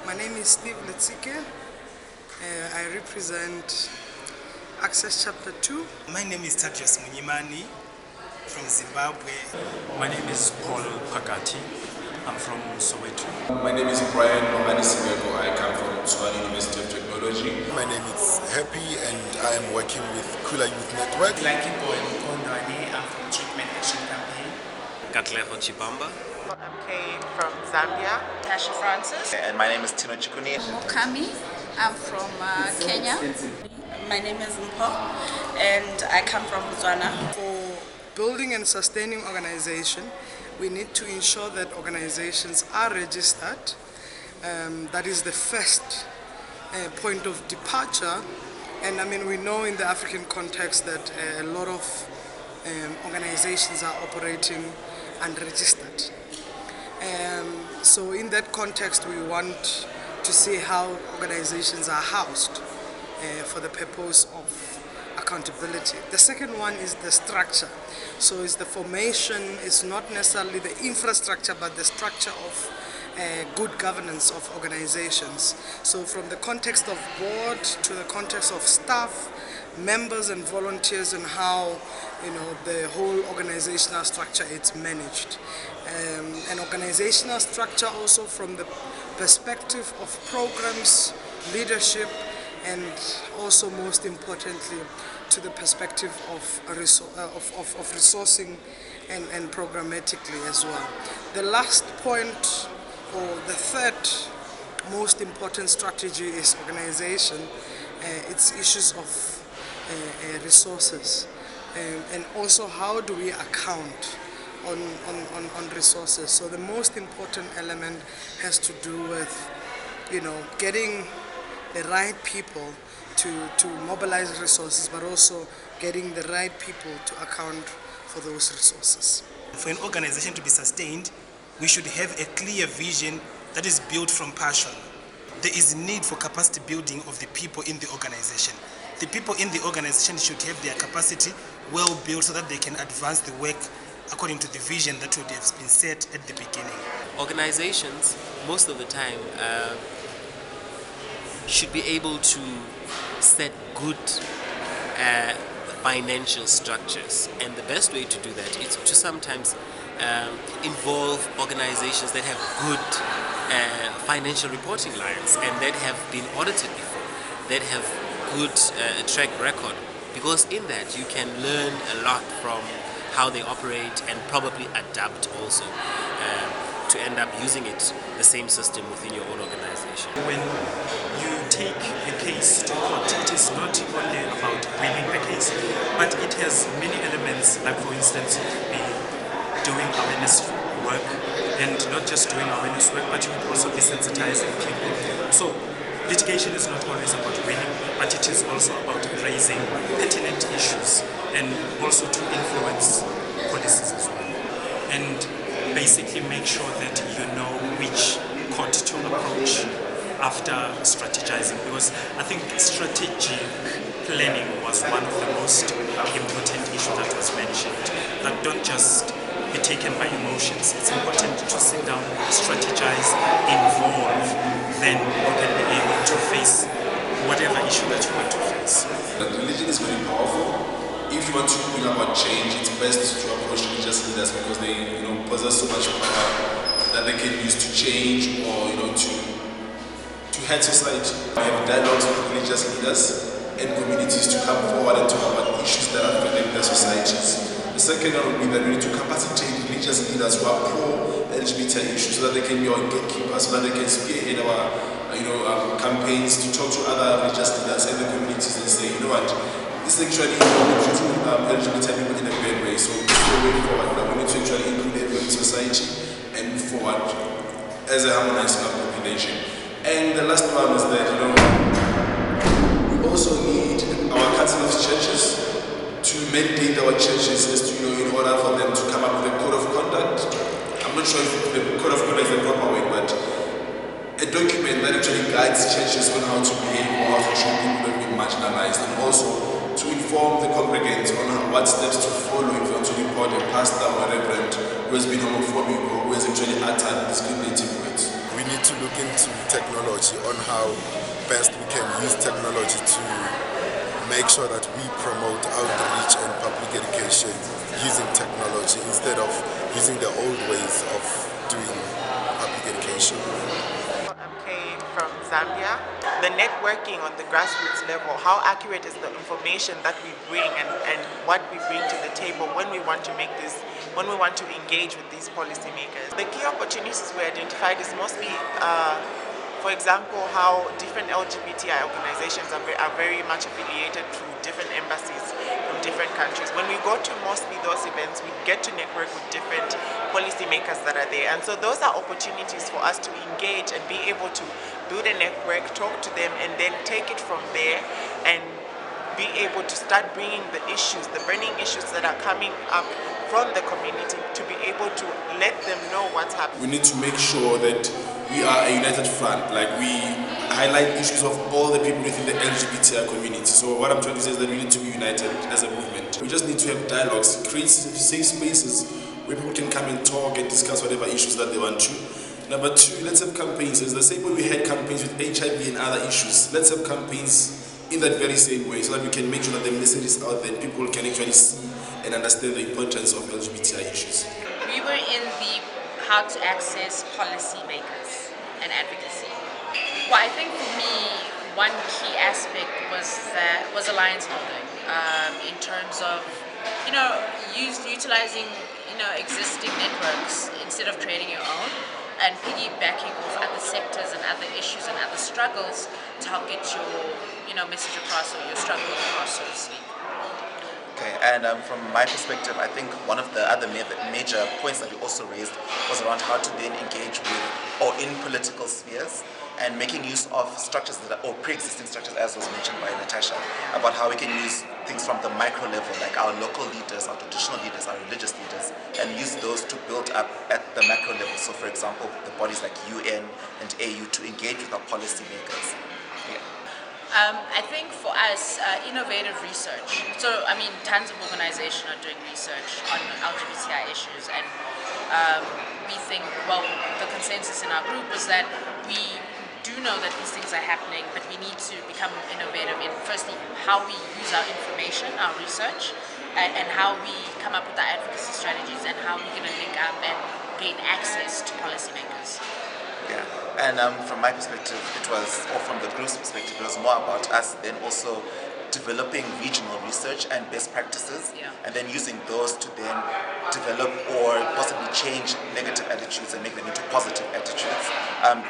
My name is Steve Letsike. I represent Access Chapter 2. My name is Tadros Munyimani from Zimbabwe. My name is Paul Pagati. I'm from Soweto. My name is Brian Momani Simeko. I come from Tshwane University of Technology. My name is Happy and I am working with Kula Youth Network. Lucky Boy Mkondwane, I'm from Treatment Action Campaign. Katleho Chibamba. I'm Kay from Zambia. Tasha Francis. And my name is Tino Chikuni. Mokami. I'm from Kenya. My name is Mpo and I come from Botswana. For building and sustaining organization, we need to ensure that organizations are registered. That is the first point of departure. And I mean, we know in the African context that a lot of organizations are operating unregistered. So in that context, we want to see how organizations are housed for the purpose of accountability. The second one is the structure. So it's the formation, it's not necessarily the infrastructure, but the structure of good governance of organizations. So from the context of board to the context of staff, members and volunteers, and how the whole organizational structure is managed. An organizational structure also from the perspective of programs, leadership, and also most importantly to the perspective of resourcing and programmatically as well. The last point, or the third most important strategy, is organization. It's issues of resources, and also how do we account on resources. So the most important element has to do with getting the right people to mobilize resources, but also getting the right people to account for those resources. For an organization to be sustained, we should have a clear vision that is built from passion. There is need for capacity building of the people in the organization. The people in the organization should have their capacity well built so that they can advance the work according to the vision that would have been set at the beginning. Organizations, most of the time, should be able to set good financial structures. And the best way to do that is to sometimes involve organizations that have good financial reporting lines and that have been audited before, that have good track record, because in that you can learn a lot from how they operate and probably adapt also to end up using the same system within your own organization. When you take a case to court, it is not only about winning the case, but it has many elements, like for instance, doing awareness work, and not just doing awareness work, but you would also be sensitizing people. So litigation is not always about winning, but it is also about raising pertinent issues and also to influence policies as well. And basically make sure that you know which court to approach after strategizing, because I think strategic planning was one of the most important issues that was mentioned, that don't just be taken by emotions. It's important to sit down, strategize, involve, then you can be able to face whatever issue that you want to face. But religion is very powerful. If you want to bring about change, it's best to approach religious leaders because they possess so much power that they can use to change or to head society. We have dialogues with religious leaders and communities to come forward and talk about issues that are affecting their societies. The second one would be that we need to capacitate religious leaders who are pro-LGBT issues so that they can be our gatekeepers, so that they can spearhead our campaigns to talk to other religious leaders and the communities and say, you know what, this is actually treating LGBT people in a bad way, so this is the way forward. But we need to actually include everyone in society and move forward as a harmonized population. And the last one is that we also need our council of churches to mandate our churches as to in order for them to come up with a code of conduct. I'm not sure if the code of conduct is the proper way, but a document that actually guides churches on how to behave or how to treat people who have been marginalized, and also to inform the congregants on what steps to follow if you want to report a pastor or a reverend who has been homophobic or who has actually uttered discriminating words. We need to look into technology on how best we can use technology to make sure that we promote outreach and public education using technology instead of using the old ways of doing public education. I'm Kay from Zambia. The networking on the grassroots level, how accurate is the information that we bring and what we bring to the table when we want to make this, when we want to engage with these policymakers. The key opportunities we identified is mostly for example, how different LGBTI organizations are very much affiliated to different embassies from different countries. When we go to mostly those events, we get to network with different policymakers that are there. And so those are opportunities for us to engage and be able to build a network, talk to them, and then take it from there and be able to start bringing the issues, the burning issues that are coming up from the community, to be able to let them know what's happening. We need to make sure that we are a united front, like we highlight issues of all the people within the LGBTI community. So what I'm trying to say is that we need to be united as a movement. We just need to have dialogues, create safe spaces where people can come and talk and discuss whatever issues that they want to. Number two, let's have campaigns. It's the same way we had campaigns with HIV and other issues. Let's have campaigns in that very same way so that we can make sure that the message is out there and people can actually see and understand the importance of LGBTI issues. We were in the how to access policymakers and advocacy. Well, I think for me, one key aspect was alliance building in terms of utilizing existing networks instead of creating your own, and piggybacking off other sectors and other issues and other struggles to help get your message across or your struggle across, so to speak. Okay, and from my perspective, I think one of the other major points that we also raised was around how to then engage with or in political spheres and making use of structures or pre-existing structures, as was mentioned by Natasha, about how we can use things from the micro level, like our local leaders, our traditional leaders, our religious leaders, and use those to build up at the macro level. So, for example, the bodies like UN and AU to engage with our policymakers. Yeah. I think for us, innovative research. So, tons of organizations are doing research on LGBTI issues, and we think, the consensus in our group is that we do know that these things are happening, but we need to become innovative in, firstly, how we use our information, our research, and how we come up with our advocacy strategies, and how we're going to link up and gain access to policymakers. Yeah, and from my perspective, or from the group's perspective, it was more about us then also developing regional research and best practices, and then using those to then develop or possibly change negative attitudes and make them into positive attitudes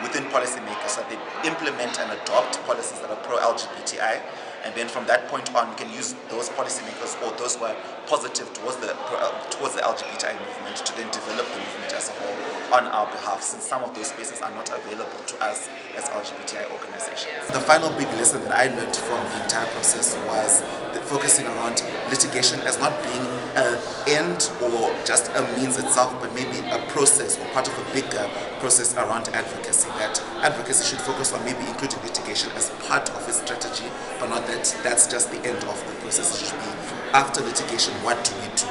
within policymakers, so that they implement and adopt policies that are pro-LGBTI. And then from that point on, we can use those policymakers or those who are positive towards the LGBTI movement to then develop the movement as a whole on our behalf, since some of those spaces are not available to us as LGBTI organizations. The final big lesson that I learned from the entire process was focusing around litigation as not being an end or just a means itself, but maybe a process or part of a bigger process around advocacy. That advocacy should focus on maybe including litigation as part of its strategy, but not that that's just the end of the process. It should be after litigation, what do we do?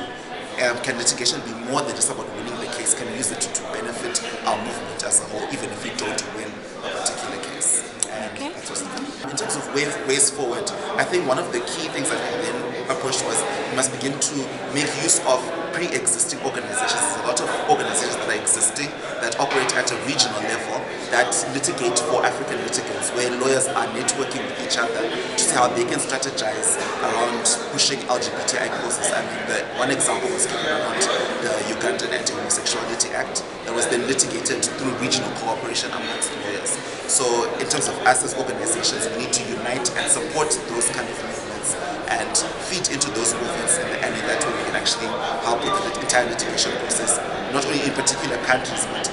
Can litigation be more than just about winning the case? Can we use it to benefit our movement as a whole, even if we don't win a particular case? And that was in terms of ways forward, I think one of the key things that we then approached was we must begin to make use of pre-existing organizations. There's a lot of organizations that are existing that operate at a regional level that litigate for African litigants, where lawyers are networking with each other to see how they can strategize around pushing LGBTI causes. The one example was given around the Ugandan Anti-Homosexuality Act that was then litigated through regional cooperation amongst lawyers. So in terms of us as organizations, we need to unite and support those kind of movements and feed into those movements, and in that way we can actually help with the entire litigation process, not only in particular countries, but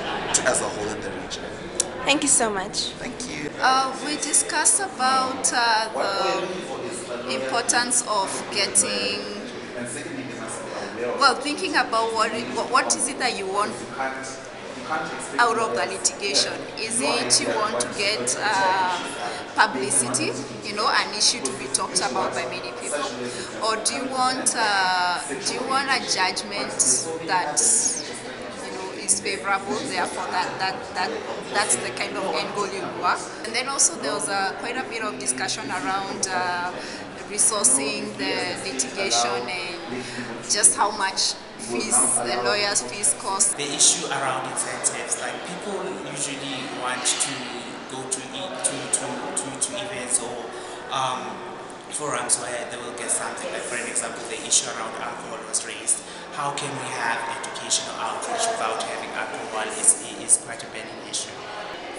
as a whole in the region. Thank you so much. Thank you. We discussed about the importance of thinking about what is it that you want out of the litigation. Is it you want to get publicity, an issue to be talked about by many people, or do you want a judgment that is favorable, therefore that's the kind of end goal you work. And then also there was quite a bit of discussion around resourcing the litigation and just how much fees, the lawyers' fees cost. The issue around incentives, like people usually want to go to events or forums where they will get something. Like for an example, the issue around alcohol was raised. How can we have educational outreach without having alcohol is quite a burning issue.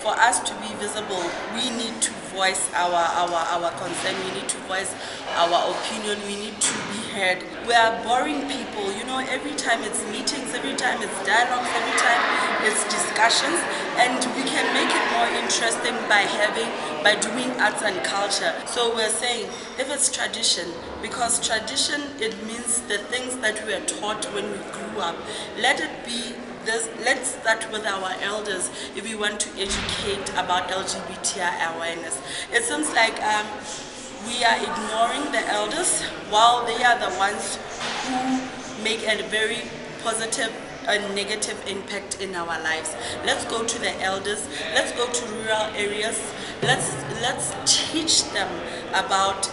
For us to be visible, we need to voice our concern, we need to voice our opinion, we need to be heard. We are boring people, you know, every time it's meetings, every time it's dialogues, every time it's discussions, and we can make it more interesting by doing arts and culture. So we're saying, if it's tradition, because tradition, it means the things that we are taught when we grew up, let it be. Let's start with our elders if we want to educate about LGBTI awareness. It seems like we are ignoring the elders while they are the ones who make a very positive and negative impact in our lives. Let's go to the elders, let's go to rural areas, let's teach them about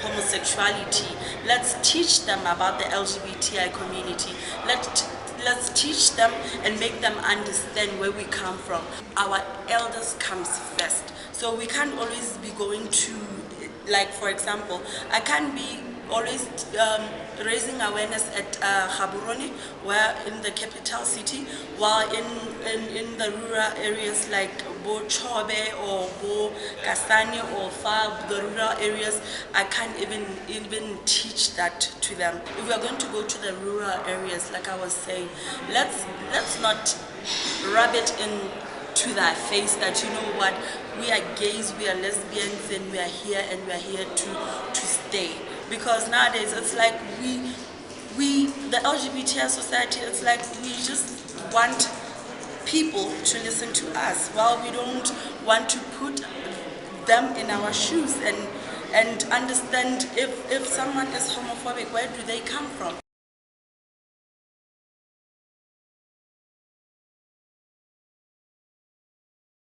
homosexuality, let's teach them about the LGBTI community, let's teach them and make them understand where we come from. Our elders comes first. So we can't always be going to, like for example, I can't be always raising awareness at Gaborone, where in the capital city, while in the rural areas like Bo Chobe or Bo Kasane or far the rural areas, I can't even teach that to them. If we are going to go to the rural areas, like I was saying, let's not rub it into their face that, you know what, we are gays, we are lesbians, and we are here to stay. Because nowadays it's like the LGBTI society, it's like we just want people to listen to us, while we don't want to put them in our shoes and understand if someone is homophobic, where do they come from?